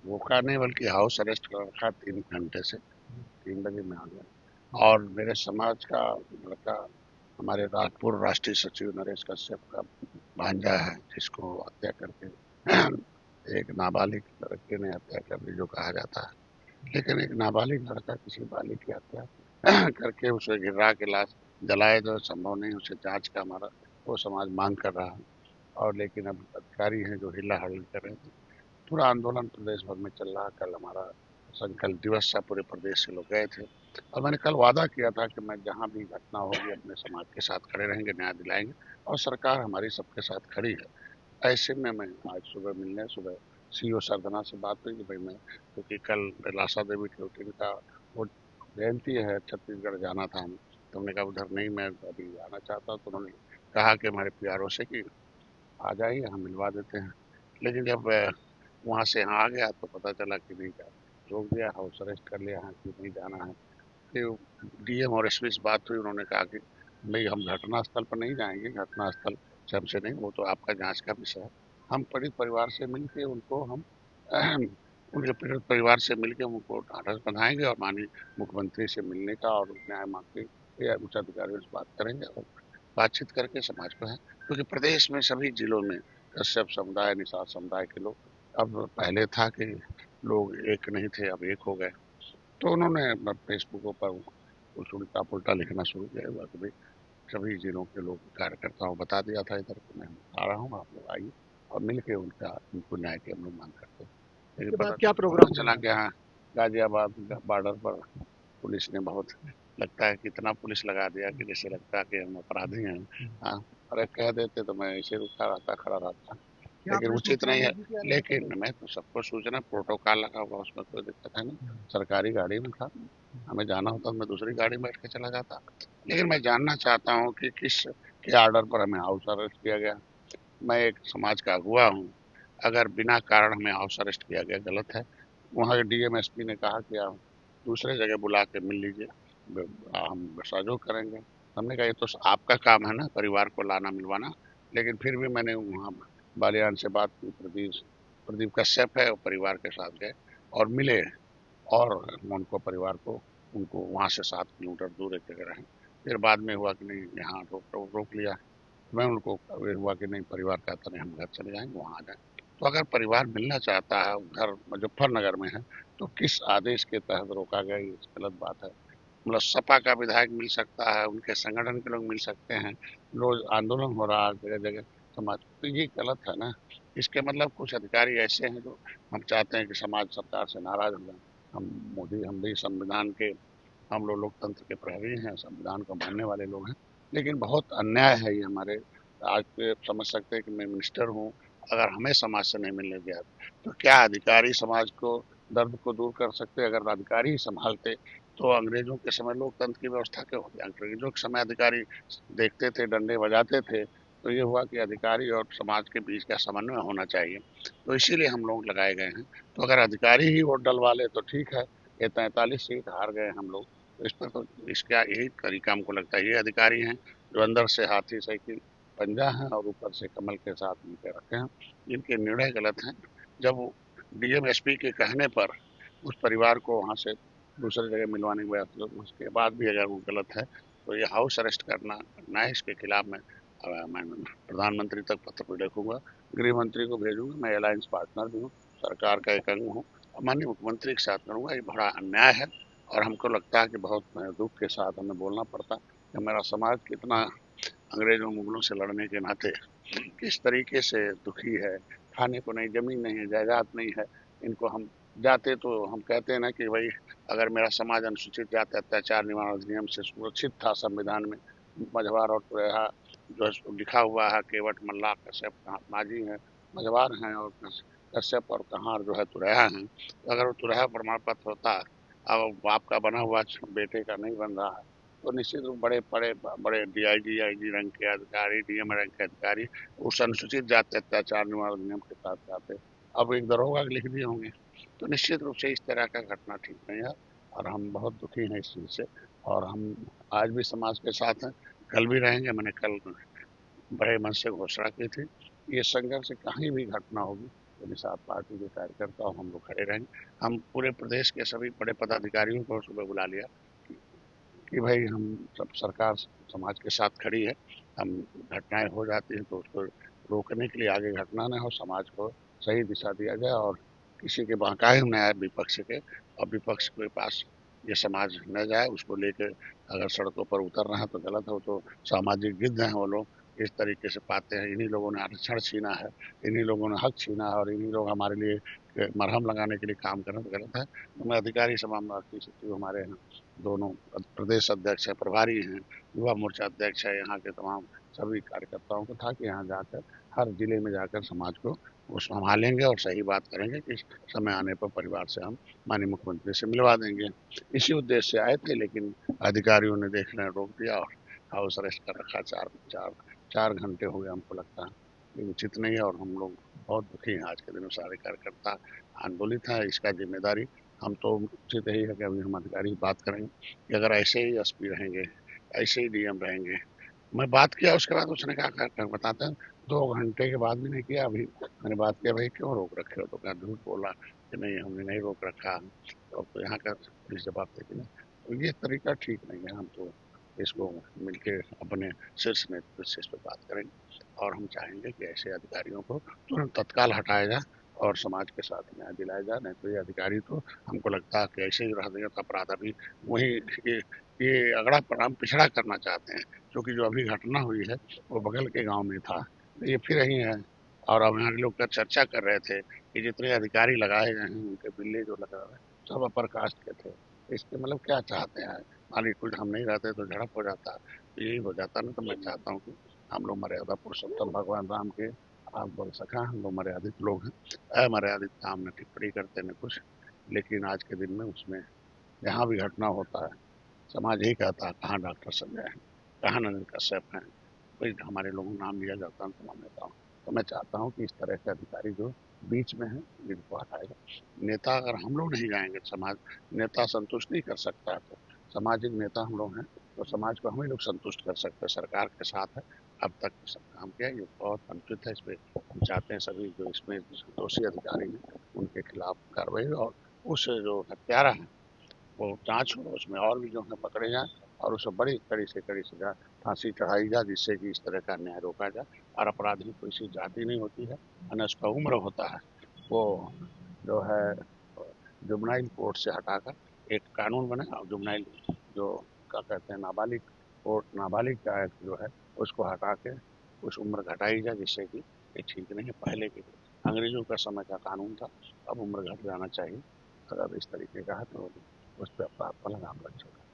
रोका नहीं बल्कि हाउस अरेस्ट कर रखा 3 घंटे से। 3 बजे में आ गया। और मेरे समाज का लड़का, हमारे राजपुर राष्ट्रीय सचिव नरेश कश्यप का भांजा है, जिसको हत्या करके एक नाबालिग लड़के ने हत्या कर दी जो कहा जाता है। लेकिन एक नाबालिग लड़का किसी बालिग की हत्या करके उसे गिरा के लाश जलाए जो संभव नहीं, उसे जांच का हमारा वो समाज मांग कर रहा है। और लेकिन अब अधिकारी हैं जो हिला हल कर रहे थे। पूरा आंदोलन प्रदेश भर में चल रहा। कल हमारा संकल्प दिवस था, पूरे प्रदेश से लोग गए थे। और मैंने कल वादा किया था कि मैं जहां भी घटना होगी अपने समाज के साथ खड़े रहेंगे, न्याय दिलाएंगे। और सरकार हमारी सबके साथ खड़ी है। ऐसे में मैं आज सुबह सीओ सरदना से बात हुई कि भाई मैं, क्योंकि कल लासा देवी की का वो जयंती है, छत्तीसगढ़ जाना था हमें। तो हमने कहा उधर नहीं, मैं अभी आना चाहता हूँ। तो उन्होंने कहा कि हमारे पीआरओ से कि आ जाइए, हम मिलवा देते हैं। लेकिन जब वहाँ से यहाँ आ गया तो पता चला कि नहीं, क्या रोक दिया, हाउस अरेस्ट कर लिया है कि नहीं जाना है। फिर डीएम और एसपी से बात हुई, उन्होंने कहा कि भाई हम घटना स्थल पर नहीं जाएंगे, घटना स्थल से हमसे नहीं, वो तो आपका जांच का विषय है। हम पीड़ित परिवार से मिलके उनको हम उनके पीड़ित परिवार से मिलके उनको ढांढस बंधाएंगे और माननीय मुख्यमंत्री से मिलने का और न्याय मांग के या उच्च अधिकारियों से बात करेंगे और बातचीत करके समाज को है। क्योंकि प्रदेश में सभी जिलों में कश्यप समुदाय, निषाद समुदाय के लोग, अब पहले था कि लोग एक नहीं थे, अब एक हो गए। तो उन्होंने फेसबुक पर कुछ उल्टा पुल्टा लिखना शुरू किया हुआ कि भाई सभी जिलों के लोग कार्यकर्ताओं को बता दिया था इधर कि मैं आ रहा हूँ, आप लोग आइए और मिलके उनका उनको न्याय की हम लोग मांग करते हैं। लेकिन के बाद क्या पता प्रोग्राम चला हुआ? कि हाँ, गाजियाबाद बॉर्डर पर पुलिस ने बहुत, लगता है कि इतना पुलिस लगा दिया कि जैसे लगता है कि हम अपराधी हैं। हाँ, अरे कह देते तो मैं ऐसे रुका रहता, खड़ा रहता। क्या लेकिन आपने उचित सूचना नहीं है। नहीं दी कि आने से लेकिन पहले? मैं तो सबको सूचना, प्रोटोकॉल लगा हुआ, उसमें कोई दिक्कत है नहीं। सरकारी गाड़ी में था, हमें जाना होता तो मैं दूसरी गाड़ी में बैठ के चला जाता। लेकिन मैं जानना चाहता हूँ कि किस के आर्डर पर हमें हाउस अरेस्ट किया गया। मैं एक समाज का अगुवा हूँ, अगर बिना कारण हमें हाउस अरेस्ट किया गया गलत है। वहाँ के डीएम एसपी ने कहा कि आप दूसरे जगह बुला के मिल लीजिए, हम सहयोग करेंगे। हमने कहा ये तो आपका काम है ना, परिवार को लाना मिलवाना। लेकिन फिर भी मैंने वहाँ बालियान से बात की, प्रदीप प्रदीप कश्यप है, और परिवार के साथ गए और मिले। और उनको परिवार को उनको वहाँ से 7 किलोमीटर दूर एक जगह रहे। फिर बाद में हुआ कि नहीं, यहाँ रोक लिया। मैं उनको ये हुआ कि नहीं, परिवार कहता नहीं हम घर चले जाएंगे, वहाँ आ जाए। तो अगर परिवार मिलना चाहता है, घर मुजफ्फरनगर में है, तो किस आदेश के तहत रोका गया, ये गलत बात है। मतलब सपा का विधायक मिल सकता है, उनके संगठन के लोग मिल सकते हैं, रोज आंदोलन हो रहा है जगह जगह समाज, तो ये गलत है ना। इसके मतलब कुछ अधिकारी ऐसे हैं जो हम चाहते हैं कि समाज सरकार से नाराज हो जाए। हम भी संविधान के, हम लोग लोकतंत्र के प्रहरी हैं, संविधान को मानने वाले लोग हैं। लेकिन बहुत अन्याय है ये हमारे। आज पे समझ सकते हैं कि मैं मिनिस्टर हूँ, अगर हमें समाज से नहीं मिलने दिया तो क्या अधिकारी समाज को दर्द को दूर कर सकते? अगर अधिकारी ही संभालते तो अंग्रेजों के समय लोकतंत्र की व्यवस्था क्यों होती? अंग्रेजों के समय अधिकारी देखते थे, डंडे बजाते थे। तो ये हुआ कि अधिकारी और समाज के बीच का समन्वय होना चाहिए। तो इसीलिए हम लोग लगाए गए हैं। तो अगर अधिकारी ही वोट डलवा ले तो ठीक है। ये 43 सीट हार गए हम लोग, तो इस पर तो इसका यही तरीका हमको लगता है। ये अधिकारी हैं जो अंदर से हाथी साइकिल पंजा है और ऊपर से कमल के साथ मिलकर रखे हैं। इनके निर्णय गलत हैं। जब वो डीएम एसपी के कहने पर उस परिवार को वहां से दूसरी जगह मिलवाने गया, तो उसके बाद भी अगर वो गलत है तो ये हाउस अरेस्ट करना करना है। इसके खिलाफ मैं प्रधानमंत्री तक पत्र लिखूंगा, गृह मंत्री को भेजूंगा। मैं अलायंस पार्टनर भी हूँ, सरकार का एक अंग हूँ, और माननीय मुख्यमंत्री के साथ करूंगा। ये बड़ा अन्याय है। और हमको लगता है कि बहुत दुख के साथ हमें बोलना पड़ता है कि हमारा समाज कितना अंग्रेजों मुगलों से लड़ने के नाते किस तरीके से दुखी है। खाने को नहीं, जमीन नहीं है, जायदाद नहीं है। इनको हम जाते तो हम कहते हैं ना कि भाई अगर मेरा समाज अनुसूचित जाति अत्याचार निवारण अधिनियम से सुरक्षित था संविधान में, मझवार और तुरैहा जो है लिखा हुआ है, केवट मल्लाह कश्यप माझी हैं, मझवार हैं, और कश्यप और कहार जो है तुरैहा हैं। तो अगर वो तुरैहा प्रमाण पत्र होता, अब बाप का बना हुआ बेटे का नहीं बन रहा है, तो निश्चित रूप बड़े बड़े बड़े डीआईजी आईजी रंग के अधिकारी, डीएम रंग के अधिकारी उस अनुसूचित जाति अत्याचार निवारण अधिनियम के साथ जाते। अब एक दरोगा लिख दिए होंगे। तो निश्चित रूप से इस तरह का घटना ठीक नहीं है, और हम बहुत दुखी हैं इस चीज से। और हम आज भी समाज के साथ हैं, कल भी रहेंगे। मैंने कल बड़े मन से घोषणा की थी, ये संघर्ष कहीं भी घटना होगी निषाद पार्टी के कार्यकर्ता और हम लोग खड़े रहेंगे। हम पूरे प्रदेश के सभी बड़े पदाधिकारियों को सुबह बुला लिया कि भाई हम सब सरकार समाज के साथ खड़ी है। हम घटनाएं हो जाती हैं तो उसको रोकने के लिए आगे घटना न हो, समाज को सही दिशा दिया जाए और किसी के बहकाए न आए विपक्ष के, और विपक्ष के पास ये समाज न जाए। उसको लेकर अगर सड़कों पर उतरना है तो गलत हो, तो सामाजिक गिद्ध हैं वो लोग, इस तरीके से पाते हैं इन्हीं लोगों ने आरक्षण छीना है, इन्हीं लोगों ने हक छीना है और इन्हीं लोग हमारे लिए मरहम लगाने के लिए काम कर रहे हैं, तो गलत है। तो मैं अधिकारी सभा में सचिव हमारे यहाँ दोनों प्रदेश अध्यक्ष है, प्रभारी हैं, युवा मोर्चा अध्यक्ष है, यहाँ के तमाम सभी कार्यकर्ताओं को था कि यहाँ जाकर हर जिले में जाकर समाज को वो संभालेंगे और सही बात करेंगे कि समय आने पर परिवार से हम माननीय मुख्यमंत्री से मिलवा देंगे। इसी उद्देश्य से आए थे, लेकिन अधिकारियों ने देखने रोक दिया और हाउस अरेस्ट कर रखा। चार चार 4 घंटे हो गए हमको लगता है। ये उचित नहीं है और हम लोग बहुत दुखी हैं। आज के दिन में सारे कार्यकर्ता आंदोलित हैं। इसका जिम्मेदारी हम तो उचित यही है कि अभी हम अधिकारी बात करेंगे कि अगर ऐसे ही एसपी रहेंगे, ऐसे ही डीएम रहेंगे। मैं बात किया, उसके बाद उसने कहा बताते हैं 2 घंटे के बाद भी नहीं किया। अभी मैंने बात किया भाई क्यों रोक रखे हो, तो क्या झूठ बोला कि नहीं हमने नहीं रोक रखा। तो यहाँ का पुलिस जवाब देती है। तो ये तरीका ठीक नहीं है। हम तो इसको मिलके अपने शीर्ष नेतृत्व से इस पर बात करेंगे और हम चाहेंगे कि ऐसे अधिकारियों को तुरंत तत्काल हटाया जाए और समाज के साथ न्याय दिलाया जाए। नहीं तो ये अधिकारी तो हमको लगता है कि ऐसे ही रह देंगे तो अपराध अभी वही ये ये अगड़ा हम पिछड़ा करना चाहते हैं, क्योंकि जो अभी घटना हुई है वो बगल के गांव में था, ये फिर यही है। और अब यहाँ के लोग का चर्चा कर रहे थे कि जितने अधिकारी लगाए गए हैं उनके बिल्ले जो लगा हुआ है सब अपर कास्ट के थे। इसके मतलब क्या चाहते हैं? मान लीजिए कुछ हम नहीं रहते तो झड़प हो जाता, तो यही हो जाता ना। तो मैं चाहता हूँ कि हम लोग मर्यादा पुरुषोत्तम भगवान राम के आप बोल सका, हम लोग मर्यादित लोग हैं। अमर्यादित काम न टिप्पणी करते न कुछ, लेकिन आज के दिन में उसमें जहाँ भी घटना होता है समाज यही कहता है कहाँ डॉक्टर संजय है, कहाँ नंदन कश्यप हैं। कोई हमारे लोगों का नाम लिया जाता है तमाम नेताओं। तो मैं चाहता हूँ कि इस तरह के अधिकारी जो बीच में है इनको हटाएगा। नेता अगर हम लोग नहीं जाएंगे, समाज नेता संतुष्ट नहीं कर सकता है, तो सामाजिक नेता हम लोग हैं तो समाज को हम ही लोग संतुष्ट कर सकते हैं। सरकार के साथ है, अब तक सब काम किया, ये बहुत अनुचित है। इस पे हम चाहते हैं सभी जो इसमें दोषी अधिकारी हैं उनके खिलाफ कार्रवाई, और उस जो हत्यारा है वो जांच हो, उसमें और भी जो है पकड़े जाएं और उसे बड़ी कड़ी से कड़ी सजा फांसी चढ़ाई जाए, जिससे कि इस तरह का अन्याय रोका जाए। और अपराधी को इसी जाति नहीं होती है और उसका उम्र होता है, वो जो है जुबनाइल कोर्ट से हटाकर एक कानून बने और जुबनाइल जो क्या कहते हैं नाबालिग कोर्ट, नाबालिग का एक्ट जो है उसको हटा के उस उम्र घटाई जाए, जिससे कि ये ठीक नहीं है। पहले के अंग्रेजों का समय का कानून था, अब उम्र घट जाना चाहिए। अगर इस तरीके का है तो उस पर अपराध पर लगाम लग सकता है।